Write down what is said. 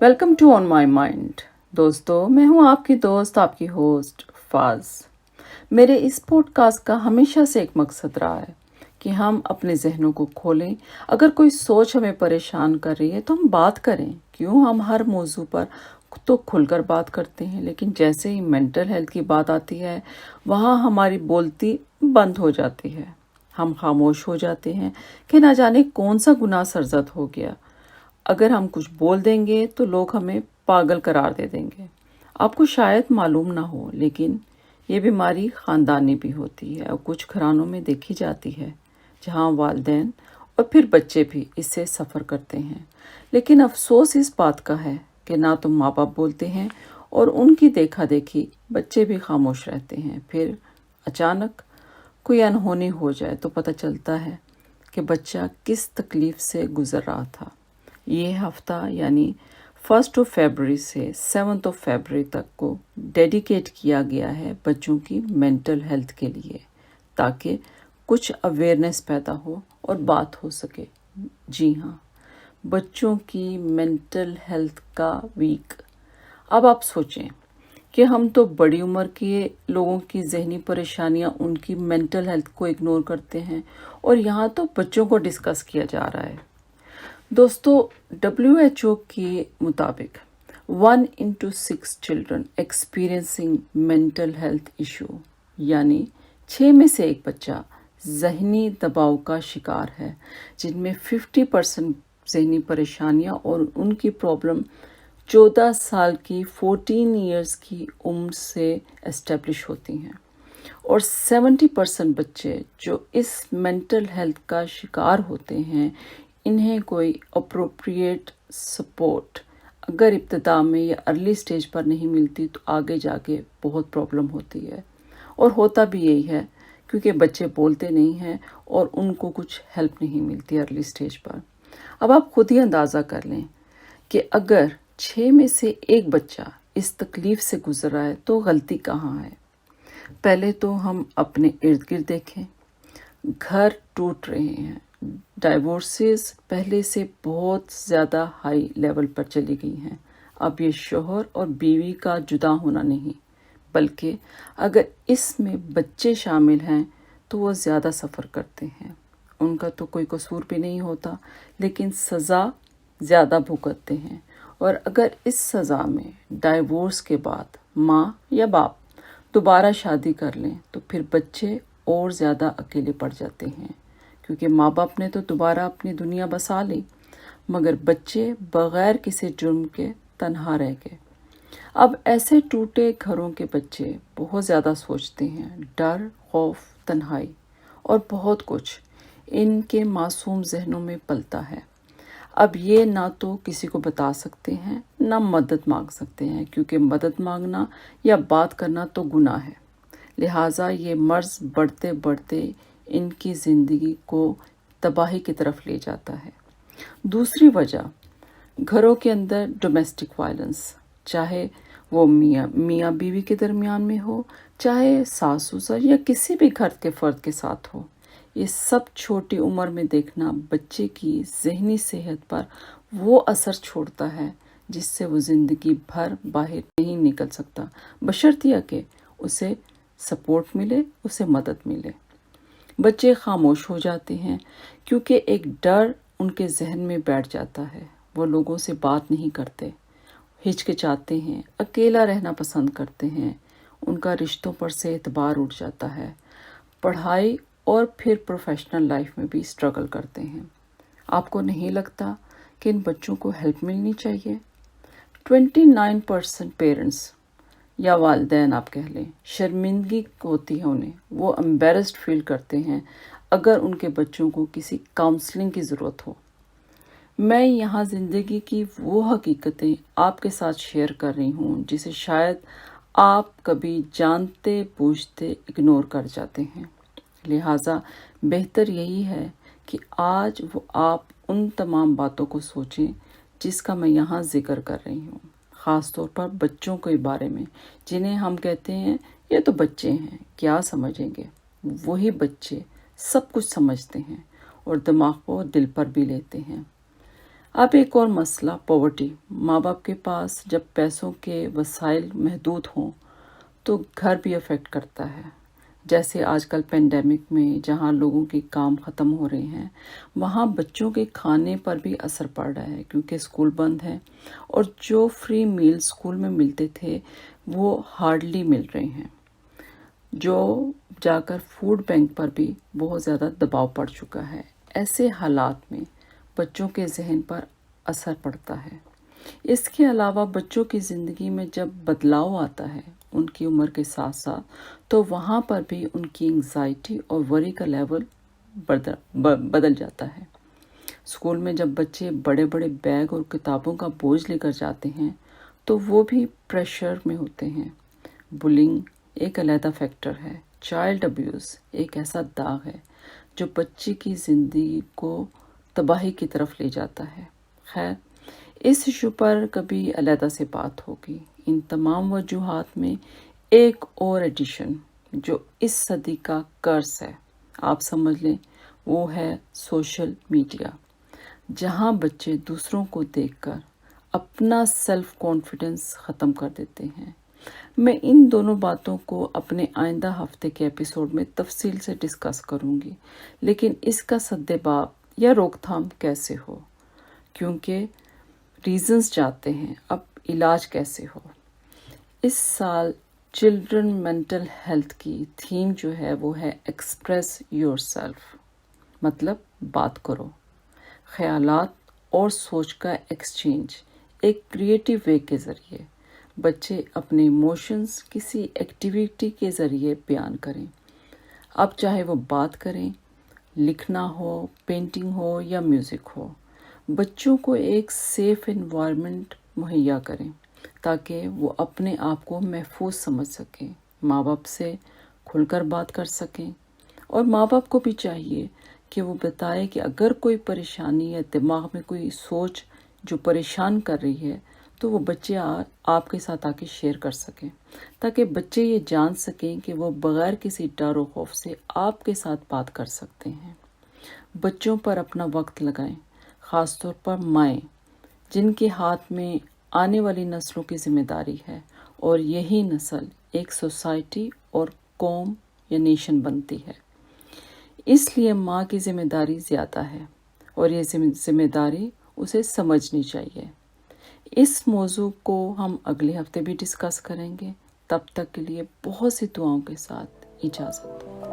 Welcome to on my mind. دوستو، میں ہوں آپ کی دوست، آپ کی ہوسٹ فاز. میرے اس پوڈ کاسٹ کا ہمیشہ سے ایک مقصد رہا ہے کہ ہم اپنے ذہنوں کو کھولیں. اگر کوئی سوچ ہمیں پریشان کر رہی ہے تو ہم بات کریں. کیوں ہم ہر موضوع پر تو کھل کر بات کرتے ہیں، لیکن جیسے ہی مینٹل ہیلتھ کی بات آتی ہے وہاں ہماری بولتی بند ہو جاتی ہے. ہم خاموش ہو جاتے ہیں کہ نہ جانے کون سا گناہ سرزد ہو گیا. اگر ہم کچھ بول دیں گے تو لوگ ہمیں پاگل قرار دے دیں گے. آپ کو شاید معلوم نہ ہو، لیکن یہ بیماری خاندانی بھی ہوتی ہے اور کچھ گھرانوں میں دیکھی جاتی ہے جہاں والدین اور پھر بچے بھی اس سے سفر کرتے ہیں. لیکن افسوس اس بات کا ہے کہ نہ تو ماں باپ بولتے ہیں اور ان کی دیکھا دیکھی بچے بھی خاموش رہتے ہیں. پھر اچانک کوئی انہونی ہو جائے تو پتہ چلتا ہے کہ بچہ کس تکلیف سے گزر رہا تھا. یہ ہفتہ یعنی 1 فیبرری سے 7 فیبرری تک کو ڈیڈیکیٹ کیا گیا ہے بچوں کی مینٹل ہیلتھ کے لیے، تاکہ کچھ اویئرنیس پیدا ہو اور بات ہو سکے. جی ہاں، بچوں کی مینٹل ہیلتھ کا ویک. اب آپ سوچیں کہ ہم تو بڑی عمر کے لوگوں کی ذہنی پریشانیاں ان کی مینٹل ہیلتھ کو اگنور کرتے ہیں، اور یہاں تو بچوں کو ڈسکس کیا جا رہا ہے. دوستو، WHO کے مطابق 1 in 6 children experiencing mental health issue, یعنی 6 میں سے ایک بچہ ذہنی دباؤ کا شکار ہے، جن میں 50% ذہنی پریشانیاں اور ان کی پرابلم 14 سال کی 14 ایئرس کی عمر سے اسٹیبلش ہوتی ہیں. اور 70% بچے جو اس مینٹل ہیلتھ کا شکار ہوتے ہیں انہیں کوئی اپروپریٹ سپورٹ اگر ابتدا میں یا ارلی سٹیج پر نہیں ملتی تو آگے جا کے بہت پرابلم ہوتی ہے. اور ہوتا بھی یہی ہے کیونکہ بچے بولتے نہیں ہیں اور ان کو کچھ ہیلپ نہیں ملتی ارلی سٹیج پر. اب آپ خود ہی اندازہ کر لیں کہ اگر 6 میں سے ایک بچہ اس تکلیف سے گزر رہا ہے تو غلطی کہاں ہے؟ پہلے تو ہم اپنے ارد گرد دیکھیں. گھر ٹوٹ رہے ہیں، ڈائیورسز پہلے سے بہت زیادہ ہائی لیول پر چلی گئی ہیں. اب یہ شوہر اور بیوی کا جدا ہونا نہیں، بلکہ اگر اس میں بچے شامل ہیں تو وہ زیادہ سفر کرتے ہیں. ان کا تو کوئی قصور بھی نہیں ہوتا، لیکن سزا زیادہ بھگتتے ہیں. اور اگر اس سزا میں ڈائیورس کے بعد ماں یا باپ دوبارہ شادی کر لیں تو پھر بچے اور زیادہ اکیلے پڑ جاتے ہیں، کیونکہ ماں باپ نے تو دوبارہ اپنی دنیا بسا لی، مگر بچے بغیر کسی جرم کے تنہا رہ گئے. اب ایسے ٹوٹے گھروں کے بچے بہت زیادہ سوچتے ہیں. ڈر، خوف، تنہائی اور بہت کچھ ان کے معصوم ذہنوں میں پلتا ہے. اب یہ نہ تو کسی کو بتا سکتے ہیں نہ مدد مانگ سکتے ہیں، کیونکہ مدد مانگنا یا بات کرنا تو گناہ ہے. لہٰذا یہ مرض بڑھتے بڑھتے ان کی زندگی کو تباہی کی طرف لے جاتا ہے. دوسری وجہ گھروں کے اندر ڈومیسٹک وائلنس، چاہے وہ میاں بیوی کے درمیان میں ہو، چاہے ساس سسر یا کسی بھی گھر کے فرد کے ساتھ ہو. یہ سب چھوٹی عمر میں دیکھنا بچے کی ذہنی صحت پر وہ اثر چھوڑتا ہے جس سے وہ زندگی بھر باہر نہیں نکل سکتا، بشرطیہ کہ اسے سپورٹ ملے، اسے مدد ملے. بچے خاموش ہو جاتے ہیں کیونکہ ایک ڈر ان کے ذہن میں بیٹھ جاتا ہے. وہ لوگوں سے بات نہیں کرتے، ہچکچاتے ہیں، اکیلا رہنا پسند کرتے ہیں. ان کا رشتوں پر سے اعتبار اٹھ جاتا ہے. پڑھائی اور پھر پروفیشنل لائف میں بھی اسٹرگل کرتے ہیں. آپ کو نہیں لگتا کہ ان بچوں کو ہیلپ ملنی چاہیے؟ 29% پیرنٹس یا والدین آپ کہہ لیں شرمندگی ہوتی ہے انہیں، وہ امبیرسڈ فیل کرتے ہیں اگر ان کے بچوں کو کسی کاؤنسلنگ کی ضرورت ہو. میں یہاں زندگی کی وہ حقیقتیں آپ کے ساتھ شیئر کر رہی ہوں جسے شاید آپ کبھی جانتے بوجھتے اگنور کر جاتے ہیں. لہٰذا بہتر یہی ہے کہ آج وہ آپ ان تمام باتوں کو سوچیں جس کا میں یہاں ذکر کر رہی ہوں، خاص طور پر بچوں کے بارے میں جنہیں ہم کہتے ہیں یہ تو بچے ہیں، کیا سمجھیں گے. وہی بچے سب کچھ سمجھتے ہیں اور دماغ کو دل پر بھی لیتے ہیں. اب ایک اور مسئلہ پاورٹی. ماں باپ کے پاس جب پیسوں کے وسائل محدود ہوں تو گھر بھی افیکٹ کرتا ہے. جیسے آج کل پینڈیمک میں جہاں لوگوں کے کام ختم ہو رہے ہیں وہاں بچوں کے کھانے پر بھی اثر پڑ رہا ہے کیونکہ اسکول بند ہے اور جو فری میل اسکول میں ملتے تھے وہ ہارڈلی مل رہے ہیں، جو جا کر فوڈ بینک پر بھی بہت زیادہ دباؤ پڑ چکا ہے. ایسے حالات میں بچوں کے ذہن پر اثر پڑتا ہے. اس کے علاوہ بچوں کی زندگی میں جب بدلاؤ آتا ہے ان کی عمر کے ساتھ ساتھ تو وہاں پر بھی ان کی انگزائٹی اور وری کا لیول بدل جاتا ہے. اسکول میں جب بچے بڑے بڑے بیگ اور کتابوں کا بوجھ لے کر جاتے ہیں تو وہ بھی پریشر میں ہوتے ہیں. بلنگ ایک علیحدہ فیکٹر ہے. چائلڈ ابیوز ایک ایسا داغ ہے جو بچے کی زندگی کو تباہی کی طرف لے جاتا ہے. خیر، اس ایشو پر کبھی علیحدہ سے بات ہوگی. ان تمام وجوہات میں ایک اور ایڈیشن جو اس صدی کا کرس ہے، آپ سمجھ لیں، وہ ہے سوشل میڈیا، جہاں بچے دوسروں کو دیکھ کر اپنا سیلف کانفیڈنس ختم کر دیتے ہیں. میں ان دونوں باتوں کو اپنے آئندہ ہفتے کے ایپیسوڈ میں تفصیل سے ڈسکس کروں گی، لیکن اس کا سدباب یا روک تھام کیسے ہو، کیونکہ ریزنز جاتے ہیں، اب علاج کیسے ہو. اس سال چلڈرن مینٹل ہیلتھ کی تھیم جو ہے وہ ہے ایکسپریس یور سیلف، مطلب بات کرو. خیالات اور سوچ کا ایکسچینج ایک کریٹیو وے کے ذریعے بچے اپنے ایموشنز کسی ایکٹیویٹی کے ذریعے بیان کریں. اب چاہے وہ بات کریں، لکھنا ہو، پینٹنگ ہو یا میوزک ہو، بچوں کو ایک سیف انوائرمنٹ مہیا کریں تاکہ وہ اپنے آپ کو محفوظ سمجھ سکیں، ماں باپ سے کھل کر بات کر سکیں. اور ماں باپ کو بھی چاہیے کہ وہ بتائے کہ اگر کوئی پریشانی یا دماغ میں کوئی سوچ جو پریشان کر رہی ہے تو وہ بچے آپ کے ساتھ آ کے شیئر کر سکیں تاکہ بچے یہ جان سکیں کہ وہ بغیر کسی ڈر و خوف سے آپ کے ساتھ بات کر سکتے ہیں. بچوں پر اپنا وقت لگائیں، خاص طور پر مائیں جن کے ہاتھ میں آنے والی نسلوں کی ذمہ داری ہے، اور یہی نسل ایک سوسائٹی اور قوم یا نیشن بنتی ہے. اس لیے ماں کی ذمہ داری زیادہ ہے اور یہ ذمہ داری اسے سمجھنی چاہیے. اس موضوع کو ہم اگلے ہفتے بھی ڈسکس کریں گے. تب تک کے لیے بہت سی دعاؤں کے ساتھ اجازت.